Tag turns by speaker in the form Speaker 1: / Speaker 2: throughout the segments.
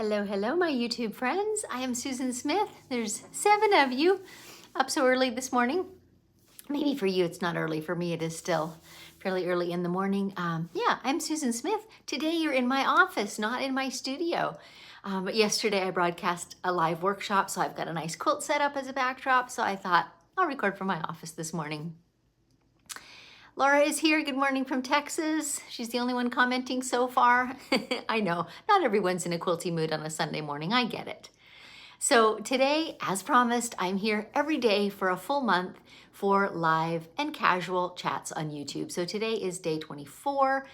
Speaker 1: Hello, hello, my YouTube friends. I am Susan Smith. There's 7 of you up so early this morning. Maybe for you it's not early. For me it is still fairly early in the morning. Yeah, I'm Susan Smith. Today you're in my office, not in my studio. But yesterday I broadcast a live workshop, so I've got a nice quilt set up as a backdrop, so I thought I'll record from my office this morning. Laura is here. Good morning from Texas. She's the only one commenting so far. I know, not everyone's in a quilty mood on a Sunday morning. I get it. So today, as promised, I'm here every day for a full month for live and casual chats on YouTube. So today is day 24.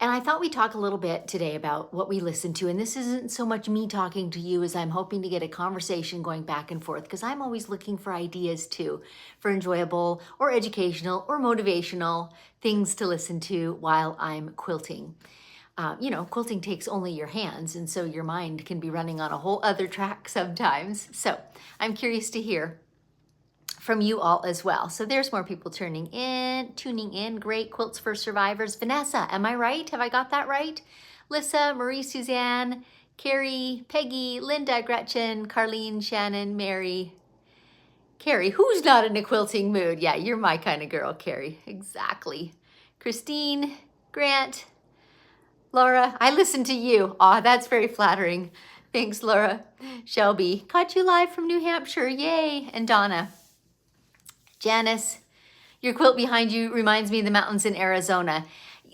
Speaker 1: And I thought we'd talk a little bit today about what we listen to. And this isn't so much me talking to you as I'm hoping to get a conversation going back and forth, because I'm always looking for ideas too, for enjoyable or educational or motivational things to listen to while I'm quilting. Quilting takes only your hands, and so your mind can be running on a whole other track sometimes. So I'm curious to hear from you all as well. So there's more people tuning in. Great. Quilts for Survivors. Vanessa, am I right? Have I got that right? Lissa, Marie, Suzanne, Carrie, Peggy, Linda, Gretchen, Carlene, Shannon, Mary. Carrie, who's not in a quilting mood? Yeah, you're my kind of girl, Carrie. Exactly. Christine, Grant, Laura, I listen to you. Aw, that's very flattering. Thanks, Laura. Shelby, caught you live from New Hampshire. Yay. And Donna. Janice, your quilt behind you reminds me of the mountains in Arizona.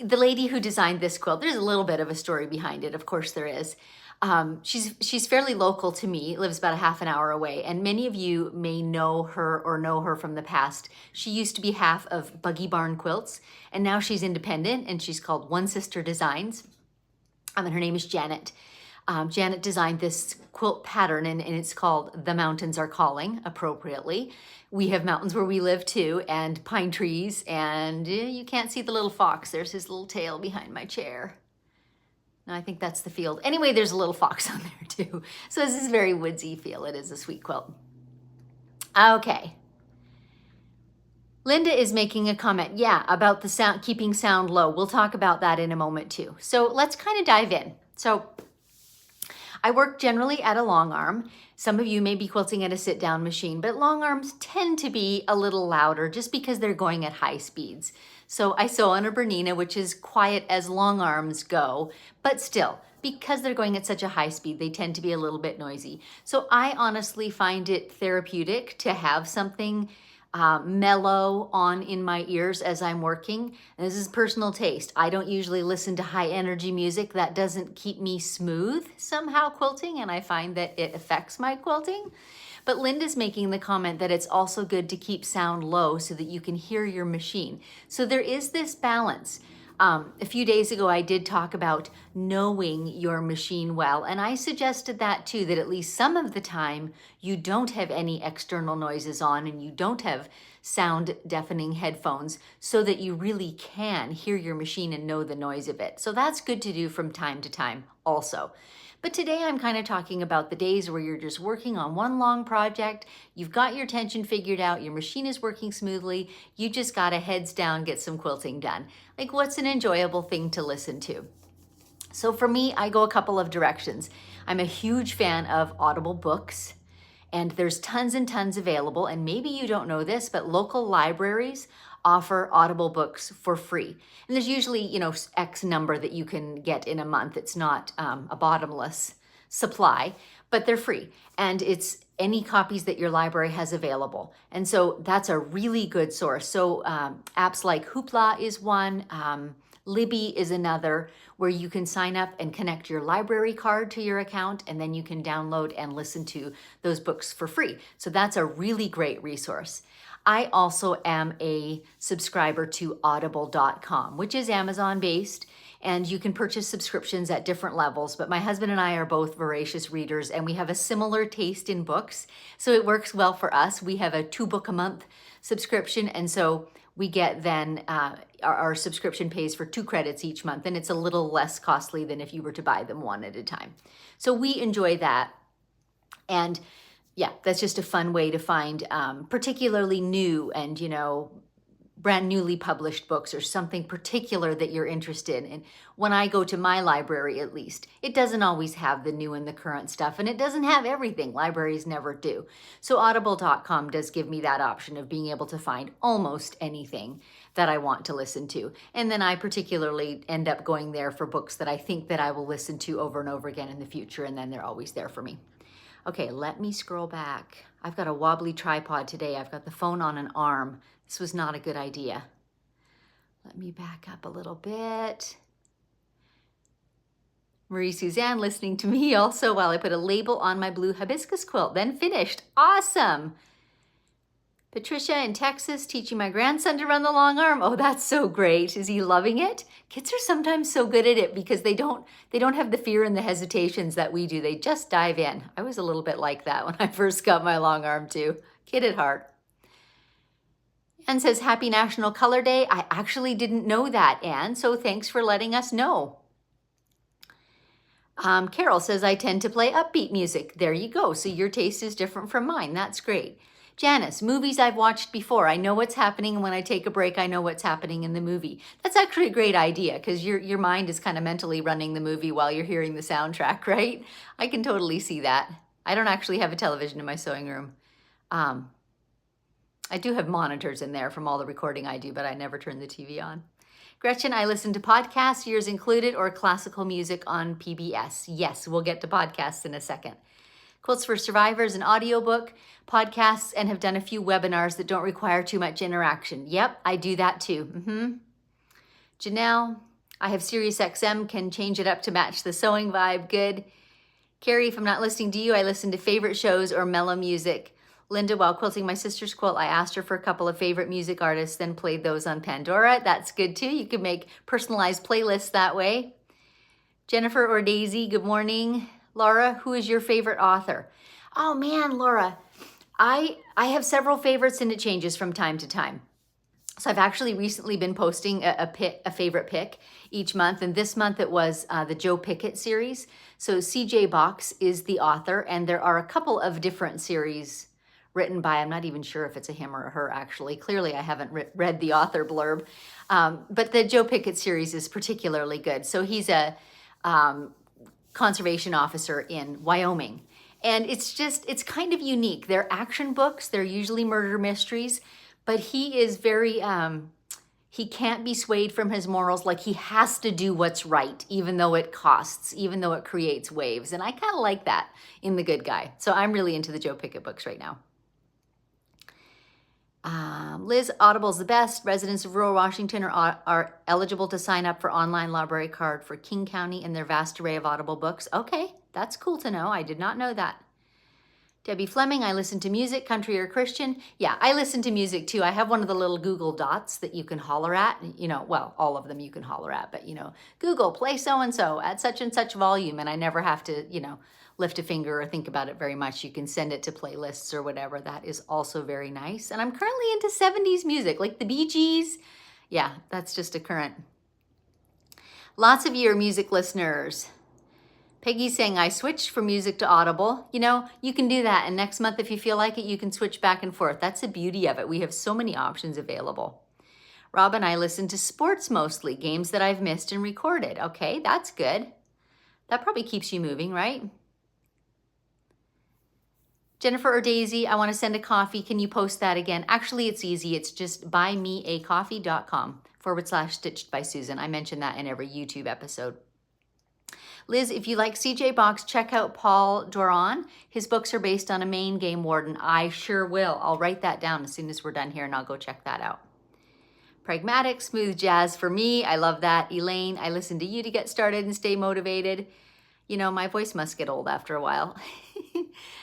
Speaker 1: The lady who designed this quilt, there's a little bit of a story behind it. Of course there is. She's fairly local to me, lives about a half an hour away, and many of you may know her or know her from the past. She used to be half of Buggy Barn Quilts, and now she's independent, and she's called One Sister Designs. And her name is Janet. Janet designed this quilt pattern, and it's called The Mountains Are Calling, appropriately. We have mountains where we live too, and pine trees, and you can't see the little fox. There's his little tail behind my chair. No, I think that's the field. Anyway, there's a little fox on there too. So this is a very woodsy feel. It is a sweet quilt. Okay. Linda is making a comment, about the sound, keeping sound low. We'll talk about that in a moment too. So let's kind of dive in. So I work generally at a long arm. Some of you may be quilting at a sit-down machine, but long arms tend to be a little louder just because they're going at high speeds. So I sew on a Bernina, which is quiet as long arms go, but still, because they're going at such a high speed, they tend to be a little bit noisy. So I honestly find it therapeutic to have something mellow on in my ears as I'm working. And this is personal taste. I don't usually listen to high energy music. That doesn't keep me smooth somehow quilting, and I find that it affects my quilting. But Linda's making the comment that it's also good to keep sound low so that you can hear your machine. So there is this balance. A few days ago, I did talk about knowing your machine well, and I suggested that too, that at least some of the time you don't have any external noises on and you don't have sound deafening headphones so that you really can hear your machine and know the noise of it. So that's good to do from time to time also. But today I'm kind of talking about the days where you're just working on one long project, you've got your tension figured out, your machine is working smoothly, you just got to heads down, get some quilting done. Like, what's an enjoyable thing to listen to? So for me, I go a couple of directions. I'm a huge fan of Audible books, and there's tons and tons available. And maybe you don't know this, but local libraries offer Audible books for free. And there's usually, X number that you can get in a month. It's not a bottomless supply, but they're free. And it's any copies that your library has available. And so that's a really good source. So apps like Hoopla is one, Libby is another, where you can sign up and connect your library card to your account, and then you can download and listen to those books for free. So that's a really great resource. I also am a subscriber to audible.com, which is Amazon-based, and you can purchase subscriptions at different levels, but my husband and I are both voracious readers, and we have a similar taste in books, so it works well for us. We have a 2-book-a-month subscription, and so we get then, our subscription pays for 2 credits each month, and it's a little less costly than if you were to buy them one at a time. So we enjoy that, and that's just a fun way to find particularly new and, brand newly published books or something particular that you're interested in. And when I go to my library, at least, it doesn't always have the new and the current stuff, and it doesn't have everything. Libraries never do. So audible.com does give me that option of being able to find almost anything that I want to listen to. And then I particularly end up going there for books that I think that I will listen to over and over again in the future, and then they're always there for me. Okay, let me scroll back. I've got a wobbly tripod today. I've got the phone on an arm. This was not a good idea. Let me back up a little bit. Marie Suzanne listening to me also while I put a label on my blue hibiscus quilt. Then finished. Awesome. Patricia in Texas teaching my grandson to run the long arm. Oh, that's so great. Is he loving it? Kids are sometimes so good at it because they don't have the fear and the hesitations that we do. They just dive in. I was a little bit like that when I first got my long arm too. Kid at heart. Anne says, Happy National Color Day. I actually didn't know that, Anne, so thanks for letting us know. Carol says, I tend to play upbeat music. There you go. So your taste is different from mine. That's great. Janice, movies I've watched before. I know what's happening, and when I take a break, I know what's happening in the movie. That's actually a great idea because your mind is kind of mentally running the movie while you're hearing the soundtrack, right? I can totally see that. I don't actually have a television in my sewing room. I do have monitors in there from all the recording I do, but I never turn the TV on. Gretchen, I listen to podcasts, yours included, or classical music on PBS. Yes, we'll get to podcasts in a second. Quilts for Survivors, an audiobook, podcasts, and have done a few webinars that don't require too much interaction. Yep, I do that too. Janelle, I have SiriusXM, can change it up to match the sewing vibe. Good. Carrie, if I'm not listening to you, I listen to favorite shows or mellow music. Linda, while quilting my sister's quilt, I asked her for a couple of favorite music artists, then played those on Pandora. That's good too. You can make personalized playlists that way. Jennifer or Daisy, good morning. Laura, who is your favorite author? Oh man, Laura, I have several favorites and it changes from time to time. So I've actually recently been posting a favorite pick each month, and this month it was the Joe Pickett series. So CJ Box is the author, and there are a couple of different series written by, I'm not even sure if it's a him or a her actually. Clearly I haven't read the author blurb, but the Joe Pickett series is particularly good. So he's a conservation officer in Wyoming. And it's kind of unique. They're action books. They're usually murder mysteries, but he is very, he can't be swayed from his morals. Like he has to do what's right, even though it costs, even though it creates waves. And I kind of like that in The Good Guy. So I'm really into the Joe Pickett books right now. Liz, Audible's the best. Residents of rural Washington are eligible to sign up for online library card for King County and their vast array of Audible books. Okay, that's cool to know. I did not know that. Debbie Fleming, I listen to music, country or Christian. Yeah, I listen to music too. I have one of the little Google dots that you can holler at. You know, well, all of them you can holler at, but you know, Google, play so-and-so at such and such volume, and I never have to, you know, lift a finger or think about it very much. You can send it to playlists or whatever. That is also very nice. And I'm currently into 70s music, like the Bee Gees. Yeah, that's just a current. Lots of you are music listeners. Peggy's saying, I switched from music to Audible. You know, you can do that. And next month, if you feel like it, you can switch back and forth. That's the beauty of it. We have so many options available. Rob and I listen to sports mostly, games that I've missed and recorded. Okay, that's good. That probably keeps you moving, right? Jennifer or Daisy, I want to send a coffee. Can you post that again? Actually, it's easy. It's just buymeacoffee.com/stitched by Susan. I mention that in every YouTube episode. Liz, if you like CJ Box, check out Paul Doran. His books are based on a Maine game warden. I sure will. I'll write that down as soon as we're done here and I'll go check that out. Pragmatic, smooth jazz for me. I love that. Elaine, I listen to you to get started and stay motivated. You know, my voice must get old after a while.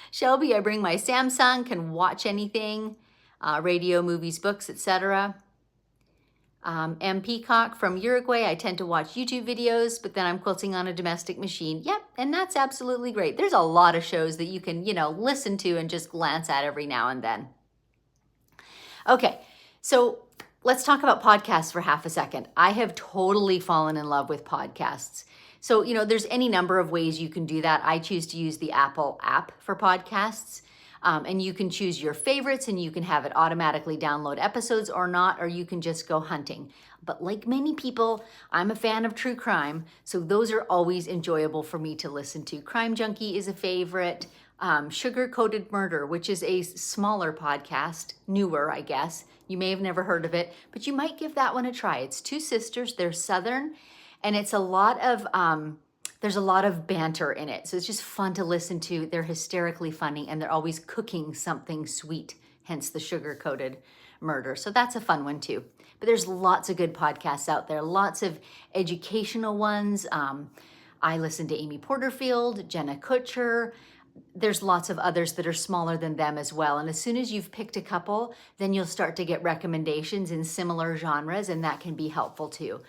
Speaker 1: Shelby, I bring my Samsung, can watch anything, radio, movies, books, etc. M. Peacock from Uruguay, I tend to watch YouTube videos, but then I'm quilting on a domestic machine. Yep, and that's absolutely great. There's a lot of shows that you can, you know, listen to and just glance at every now and then. Okay, so let's talk about podcasts for half a second. I have totally fallen in love with podcasts. So, you know, there's any number of ways you can do that. I choose to use the Apple app for podcasts. And you can choose your favorites and you can have it automatically download episodes or not, or you can just go hunting. But like many people, I'm a fan of true crime, so those are always enjoyable for me to listen to. Crime Junkie is a favorite. Sugar Coated Murder, which is a smaller podcast, newer, I guess. You may have never heard of it, but you might give that one a try. It's two sisters, they're Southern, and it's a lot of, there's a lot of banter in it. So it's just fun to listen to. They're hysterically funny and they're always cooking something sweet, hence the Sugar Coated Murder. So that's a fun one too. But there's lots of good podcasts out there, lots of educational ones. I listen to Amy Porterfield, Jenna Kutcher. There's lots of others that are smaller than them as well. And as soon as you've picked a couple, then you'll start to get recommendations in similar genres, and that can be helpful too.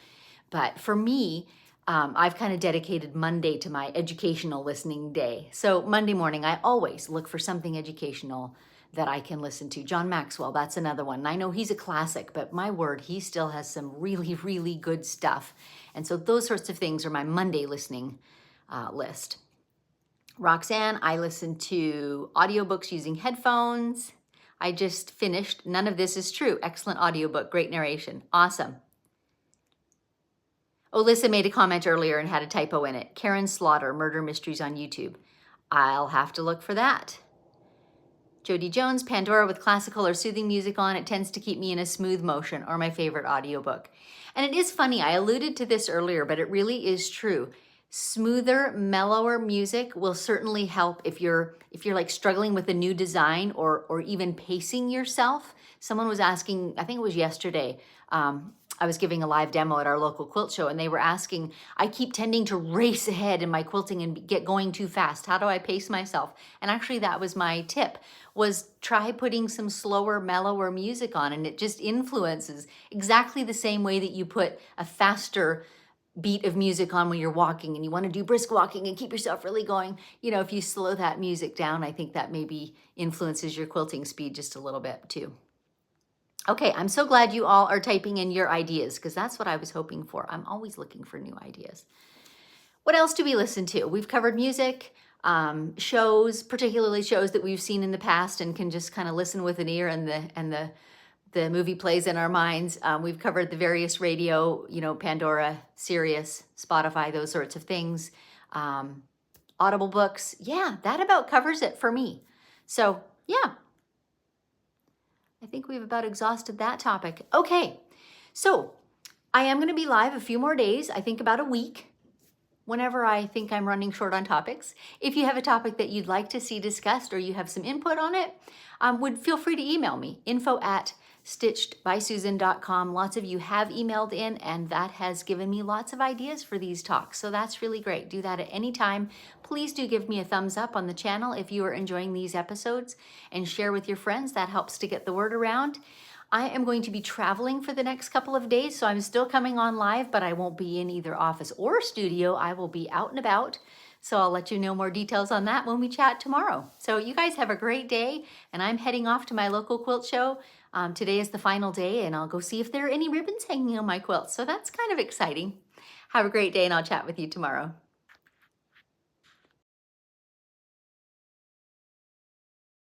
Speaker 1: But for me, I've kind of dedicated Monday to my educational listening day. So Monday morning, I always look for something educational that I can listen to. John Maxwell, that's another one. And I know he's a classic, but my word, he still has some really, really good stuff. And so those sorts of things are my Monday listening list. Roxanne, I listen to audiobooks using headphones. I just finished None of This Is True. Excellent audiobook, great narration. Awesome. Alyssa made a comment earlier and had a typo in it. Karen Slaughter, Murder Mysteries on YouTube. I'll have to look for that. Jody Jones, Pandora with classical or soothing music on. It tends to keep me in a smooth motion, or my favorite audiobook. And it is funny, I alluded to this earlier, but it really is true. Smoother, mellower music will certainly help if you're like struggling with a new design or even pacing yourself. Someone was asking, I think it was yesterday, I was giving a live demo at our local quilt show, and they were asking, I keep tending to race ahead in my quilting and get going too fast. How do I pace myself? And actually that was my tip, was try putting some slower, mellower music on, and it just influences exactly the same way that you put a faster beat of music on when you're walking and you want to do brisk walking and keep yourself really going. You know, if you slow that music down, I think that maybe influences your quilting speed just a little bit too. Okay, I'm so glad you all are typing in your ideas, because that's what I was hoping for. I'm always looking for new ideas. What else do we listen to? We've covered music, shows, particularly shows that we've seen in the past and can just kind of listen with an ear, and the movie plays in our minds. We've covered the various radio, Pandora, Sirius, Spotify, those sorts of things. Audible books. Yeah, that about covers it for me. So yeah, I think we've about exhausted that topic. Okay, so I am going to be live a few more days, I think about a week, whenever I think I'm running short on topics. If you have a topic that you'd like to see discussed or you have some input on it, would feel free to email me, info@stitchedbysusan.com. Lots of you have emailed in, and that has given me lots of ideas for these talks. So that's really great. Do that at any time. Please do give me a thumbs up on the channel if you are enjoying these episodes, and share with your friends. That helps to get the word around. I am going to be traveling for the next couple of days, so I'm still coming on live, but I won't be in either office or studio. I will be out and about. So I'll let you know more details on that when we chat tomorrow. So you guys have a great day, and I'm heading off to my local quilt show. Today is the final day, and I'll go see if there are any ribbons hanging on my quilt. So that's kind of exciting. Have a great day, and I'll chat with you tomorrow.